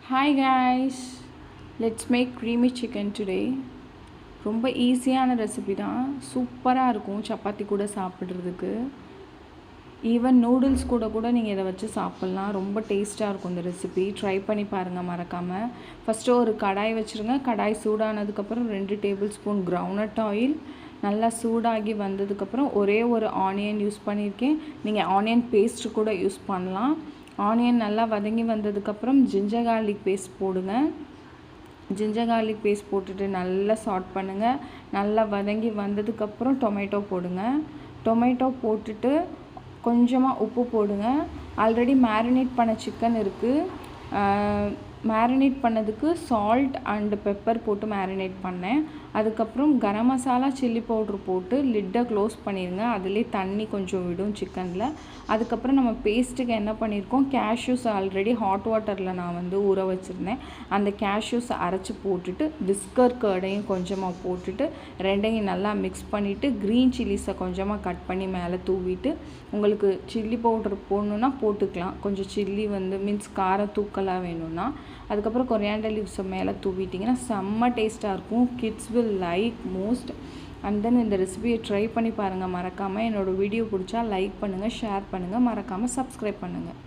Hi guys, let's make creamy chicken today. ரொம்ப ஈஸியான recipe தான். சூப்பராக இருக்கும் சப்பாத்தி கூட சாப்பிட்றதுக்கு. ஈவன் நூடுல்ஸ் கூட நீங்கள் இதை வச்சு சாப்பிட்லாம். ரொம்ப டேஸ்ட்டாக இருக்கும் இந்த ரெசிபி. ட்ரை பண்ணி பாருங்கள் மறக்காமல். ஃபஸ்ட்டு ஒரு கடாய் வச்சுருங்க. கடாய் சூடானதுக்கப்புறம் 2 டேபிள் ஸ்பூன் கிரவுண்ட்நட் ஆயில் நல்லா சூடாகி வந்ததுக்கப்புறம் ஒரே ஒரு ஆனியன் யூஸ் பண்ணியிருக்கேன். நீங்கள் ஆனியன் பேஸ்ட்டு கூட யூஸ் பண்ணலாம். ஆனியன் நல்லா வதங்கி வந்ததுக்கப்புறம் ஜிஞ்சர் கார்லிக் பேஸ்ட் போடுங்க. ஜிஞ்சர் கார்லிக் பேஸ்ட் போட்டுட்டு நல்லா சாட் பண்ணுங்கள். நல்லா வதங்கி வந்ததுக்கப்புறம் டொமேட்டோ போடுங்க. டொமேட்டோ போட்டுட்டு கொஞ்சமாக உப்பு போடுங்க. ஆல்ரெடி மேரினேட் பண்ண சிக்கன் இருக்குது. மேரினேட் பண்ணதுக்கு சால்ட் அண்டு பெப்பர் போட்டு மேரினேட் பண்ணேன். அதுக்கப்புறம் கரம் மசாலா சில்லி பவுட்ரு போட்டு லிட்டை க்ளோஸ் பண்ணிடுங்க. அதிலே தண்ணி கொஞ்சம் விடும் சிக்கனில். அதுக்கப்புறம் நம்ம பேஸ்ட்டுக்கு என்ன பண்ணியிருக்கோம், கேஷ்யூஸ் ஆல்ரெடி ஹாட் வாட்டரில் நான் ஊற வச்சுருந்தேன். அந்த கேஷ்யூஸை அரைச்சி போட்டுட்டு விஸ்கர் கர்டையும் கொஞ்சமாக போட்டுட்டு ரெண்டையும் நல்லா மிக்ஸ் பண்ணிவிட்டு க்ரீன் சில்லிஸை கொஞ்சமாக கட் பண்ணி மேலே தூவிட்டு உங்களுக்கு சில்லி பவுடர் போடணுன்னா போட்டுக்கலாம். கொஞ்சம் சில்லி மீன்ஸ் காரம் தூக்கலாக வேணும்னா. அதுக்கப்புறம் கொரியாண்டர் லீவ்ஸை மேலே தூவிட்டிங்கன்னா செம்ம டேஸ்ட்டாக இருக்கும். Kids will like most. And then இந்த ரெசிபியை ட்ரை பண்ணி பாருங்கள் மறக்காமல். என்னோடய வீடியோ பிடிச்சா லைக் பண்ணுங்கள், ஷேர் பண்ணுங்கள், மறக்காமல் சப்ஸ்கிரைப் பண்ணுங்கள்.